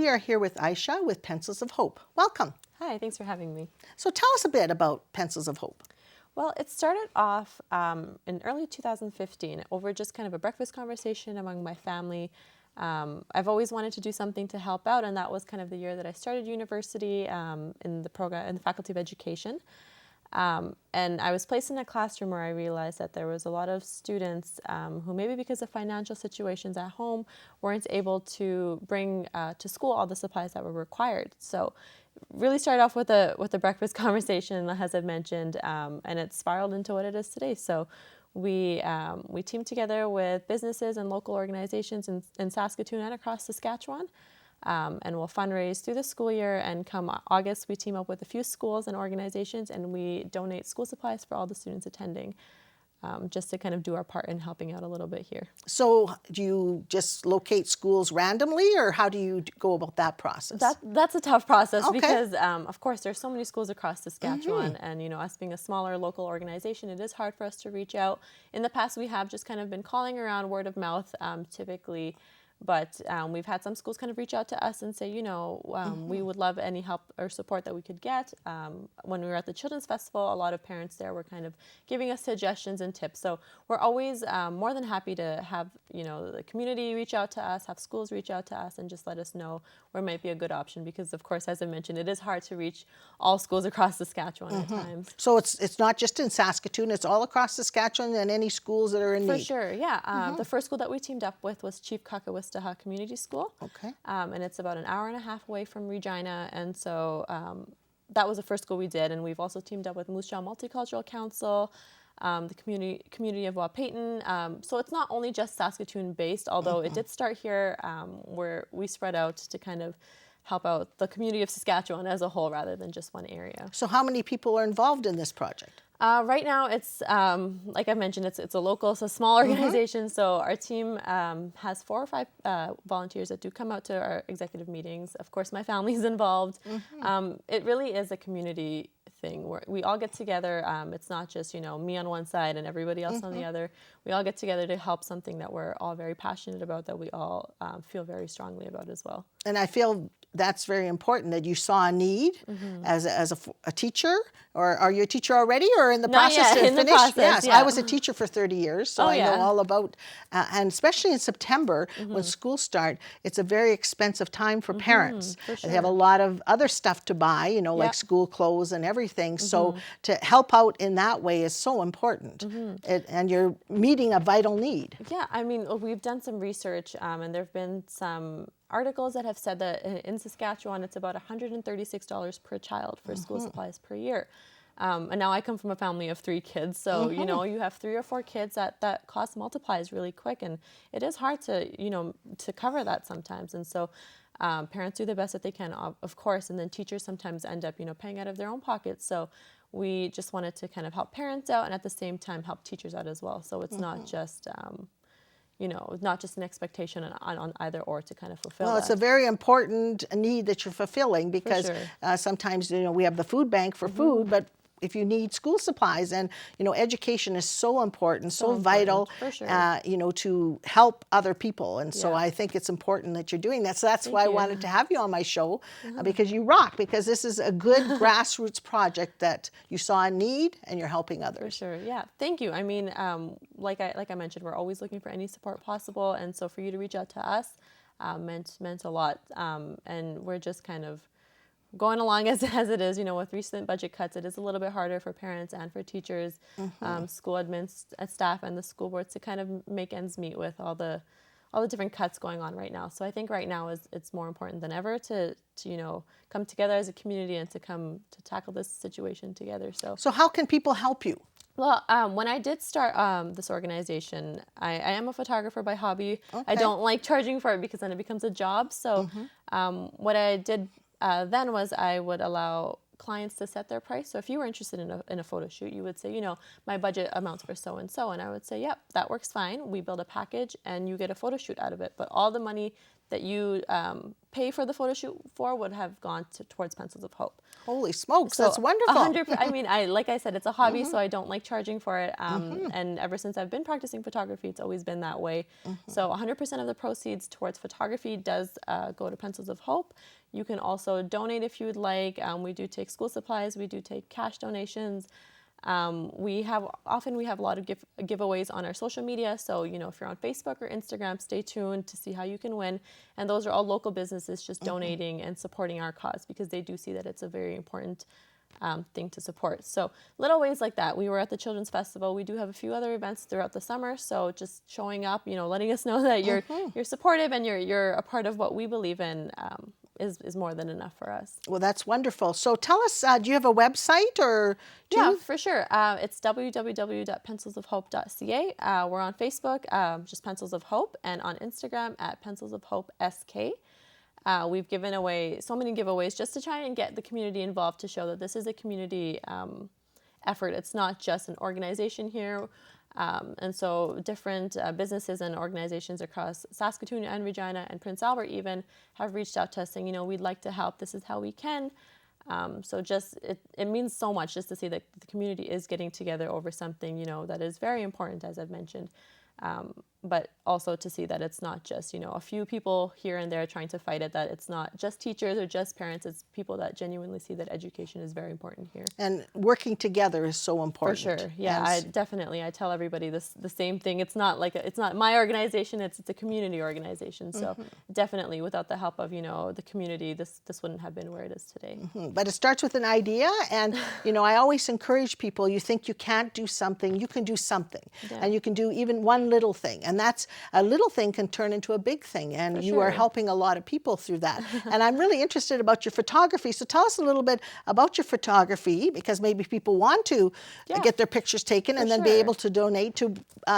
We are here with Aysha with Pencils of Hope. Welcome. Hi, thanks for having me. So tell us a bit about Pencils of Hope. Well, it started off in early 2015 over just kind of a breakfast conversation among my family. I've always wanted to do something to help out, and that was kind of the year that I started university in the program in the Faculty of Education. And I was placed in a classroom where I realized that there was a lot of students who maybe because of financial situations at home weren't able to bring to school all the supplies that were required. So really started off with a breakfast conversation, as I've mentioned, and it spiraled into what it is today. So we teamed together with businesses and local organizations in Saskatoon and across Saskatchewan. And we'll fundraise through the school year, and come August we team up with a few schools and organizations, and we donate school supplies for all the students attending, just to kind of do our part in helping out a little bit here. So do you just locate schools randomly, or how do you go about that process? That's a tough process, Okay. because of course there's so many schools across Saskatchewan, and us being a smaller local organization, it is hard for us to reach out. In the past we have just kind of been calling around, word of mouth, typically. But we've had some schools kind of reach out to us and say, we would love any help or support that we could get. When we were at the Children's Festival, a lot of parents there were kind of giving us suggestions and tips. So we're always more than happy to have, the community reach out to us, have schools reach out to us, and just let us know where might be a good option. Because, of course, as I mentioned, it is hard to reach all schools across Saskatchewan at times. So it's not just in Saskatoon, it's all across Saskatchewan and any schools that are in need? For sure, yeah. The first school that we teamed up with was Chief Kakawis Community School. Okay. And it's about an hour and a half away from Regina. And so that was the first school we did. And we've also teamed up with Moose Jaw Multicultural Council, the community of Wapayton. So it's not only just Saskatoon based, although it did start here, where we spread out to kind of help out the community of Saskatchewan as a whole rather than just one area. So how many people are involved in this project? Right now, it's like I mentioned, it's a local, it's a small organization. So our team has 4 or 5 volunteers that do come out to our executive meetings. Of course, my family's involved. It really is a community thing where we all get together. It's not just me on one side and everybody else on the other. We all get together to help something that we're all very passionate about, that we all feel very strongly about as well. And I feel that's very important, that you saw a need as a teacher, or are you a teacher already, or in the Not process yet, to in the finish? process, Yes, yeah. I was a teacher for 30 years, so I know all about, and especially in September when schools start, it's a very expensive time for parents. For sure. They have a lot of other stuff to buy, like school clothes and everything. So to help out in that way is so important, and you're meeting a vital need. Yeah, I mean, we've done some research, and there have been some articles that have said that in Saskatchewan, it's about $136 per child for school supplies per year. And now I come from a family of 3 kids, so you have 3 or 4 kids, that cost multiplies really quick, and it is hard to to cover that sometimes. And so parents do the best that they can, of course, and then teachers sometimes end up paying out of their own pockets. So we just wanted to kind of help parents out, and at the same time help teachers out as well. So it's not just not just an expectation on either or to kind of fulfill. Well, that. it's a very important need that you're fulfilling, because sometimes we have the food bank for food, but if you need school supplies, and education is so important, so vital, for sure. To help other people, and so I think it's important that you're doing that. So that's why I wanted to have you on my show, because you rock. Because this is a good grassroots project that you saw a need and you're helping others. For sure, yeah. Thank you. I mean, like I mentioned, we're always looking for any support possible, and so for you to reach out to us meant a lot, and we're just kind of going along as it is. With recent budget cuts, it is a little bit harder for parents and for teachers, school admin staff, and the school boards to kind of make ends meet with all the different cuts going on right now. So I think right now it's more important than ever to come together as a community and to tackle this situation together. So how can people help you? Well, when I did start this organization, I am a photographer by hobby. Okay. I don't like charging for it because then it becomes a job. So what I did then was I would allow clients to set their price. So if you were interested in a photo shoot, you would say, my budget amounts for so and so, and I would say, yep, that works fine. We build a package and you get a photo shoot out of it, but all the money that you pay for the photo shoot for would have gone towards Pencils of Hope. Holy smokes, So that's wonderful. 100%. I mean, like I said, it's a hobby, so I don't like charging for it. And ever since I've been practicing photography, it's always been that way. So 100% of the proceeds towards photography does go to Pencils of Hope. You can also donate if you would like. We do take school supplies. We do take cash donations. We have a lot of giveaways on our social media. So, you know, if you're on Facebook or Instagram, stay tuned to see how you can win. And those are all local businesses just donating and supporting our cause, because they do see that it's a very important thing to support. So little ways like that. We were at the Children's Festival. We do have a few other events throughout the summer. So just showing up, you know, letting us know that you're supportive and you're a part of what we believe in is more than enough for us. Well, that's wonderful. So tell us, do you have a website or? Yeah, for sure. It's www.pencilsofhope.ca. We're on Facebook, just Pencils of Hope, and on Instagram at Pencils of Hope SK. We've given away so many giveaways just to try and get the community involved, to show that this is a community effort. It's not just an organization here. And so different businesses and organizations across Saskatoon and Regina and Prince Albert even have reached out to us saying, you know, we'd like to help. This is how we can. So just it means so much just to see that the community is getting together over something, you know, that is very important, as I've mentioned. But also to see that it's not just, you know, a few people here and there trying to fight it, that it's not just teachers or just parents, it's people that genuinely see that education is very important here. And working together is so important. For sure. Yeah, I tell everybody the same thing. It's not my organization, it's a community organization. So definitely without the help of, you know, the community, this wouldn't have been where it is today. But it starts with an idea, and you know, I always encourage people, you think you can't do something, you can do something. Yeah. And you can do even one little thing. And that's a little thing can turn into a big thing. And For you are sure. helping a lot of people through that. And I'm really interested about your photography. So tell us a little bit about your photography, because maybe people want to get their pictures taken and then be sure. able to donate to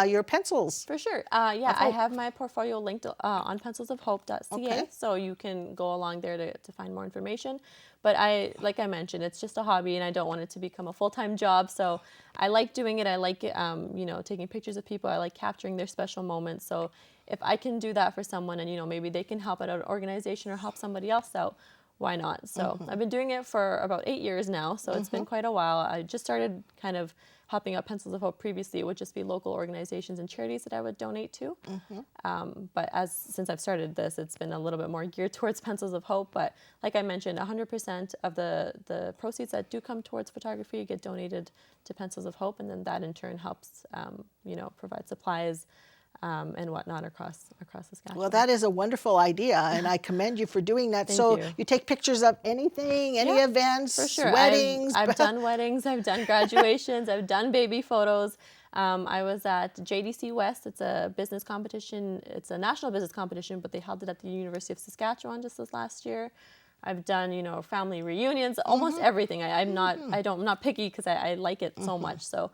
your pencils. For sure. Yeah, I have my portfolio linked on pencilsofhope.ca, Okay. so you can go along there to find more information. But like I mentioned, it's just a hobby, and I don't want it to become a full-time job. So I like doing it. I like, you know, taking pictures of people. I like capturing their special moments. So if I can do that for someone, and, you know, maybe they can help out an organization or help somebody else out, why not? So I've been doing it for about 8 years now. So it's been quite a while. I just started kind of helping out Pencils of Hope. Previously, it would just be local organizations and charities that I would donate to. But since I've started this, it's been a little bit more geared towards Pencils of Hope. But like I mentioned, 100% of the proceeds that do come towards photography get donated to Pencils of Hope, and then that in turn helps, you know, provide supplies and whatnot across Saskatchewan. Well, that is a wonderful idea, and I commend you for doing that. Thank so you. take pictures of anything, any events, For sure. weddings. I've done weddings, I've done graduations, I've done baby photos. I was at JDC West. It's a business competition. It's a national business competition, but they held it at the University of Saskatchewan just this last year. I've done, you know, family reunions, almost everything. I'm not picky, because I like it so much. So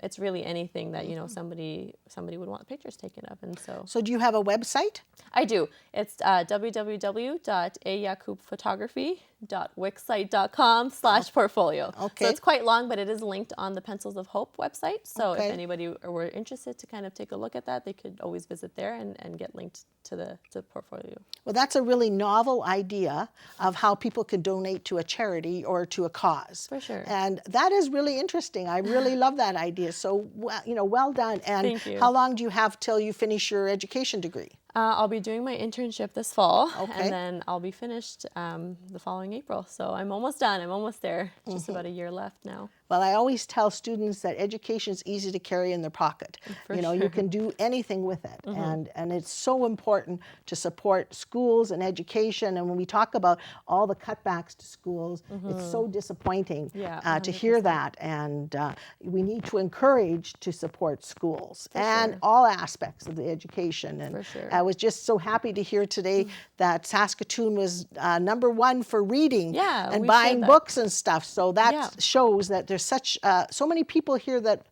it's really anything that, you know, somebody would want pictures taken of. And So do you have a website? I do. It's www.ayaqoobphotography.wixsite.com/portfolio. Okay. So it's quite long, but it is linked on the Pencils of Hope website. So Okay. if anybody were interested to kind of take a look at that, they could always visit there and get linked to the portfolio. Well, that's a really novel idea of how people can donate to a charity or to a cause. For sure. And that is really interesting. I really love that idea. So, you know, well done. And Thank you. how long do you have till you finish your education degree? I'll be doing my internship this fall, Okay. and then I'll be finished the following April. So I'm almost done. I'm almost there. Just about a year left now. Well, I always tell students that education is easy to carry in their pocket. For You know, you sure. can do anything with it. And it's so important to support schools and education. And when we talk about all the cutbacks to schools, it's so disappointing Yeah, to hear that. And we need to encourage to support schools and sure. all aspects of the education. And For sure. I was just so happy to hear today that Saskatoon was #1 for reading Yeah, and we buying shared that. books and stuff. So that Yeah. shows that there's so many people here that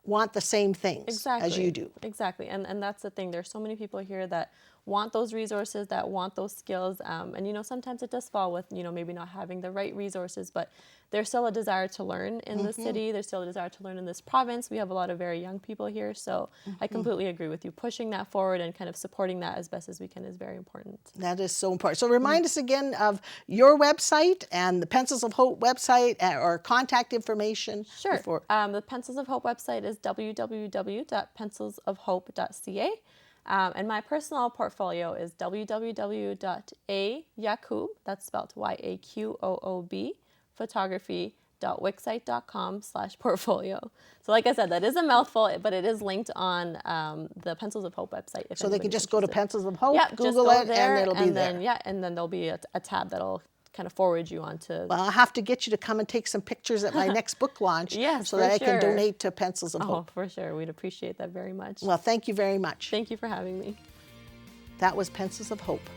want the same things Exactly. as you do. Exactly. And that's the thing. There's so many people here that want those resources, that want those skills. And, you know, sometimes it does fall with, you know, maybe not having the right resources, but there's still a desire to learn in the city. There's still a desire to learn in this province. We have a lot of very young people here. So I completely agree with you. Pushing that forward and kind of supporting that as best as we can is very important. That is so important. So remind us again of your website and the Pencils of Hope website or contact information. Sure. The Pencils of Hope website is www.pencilsofhope.ca. And my personal portfolio is www.Yaqoob, that's spelled Yaqoob, photography.wixsite.com/portfolio. So like I said, that is a mouthful, but it is linked on the Pencils of Hope website. So they can just go to Pencils of Hope, yeah, Google it, and it'll be there. Yeah, and then there'll be a tab that'll kind of forward you on to... Well, I'll have to get you to come and take some pictures at my next book launch yes, so that I can donate to Pencils of Hope. Oh, for sure. We'd appreciate that very much. Well, thank you very much. Thank you for having me. That was Pencils of Hope.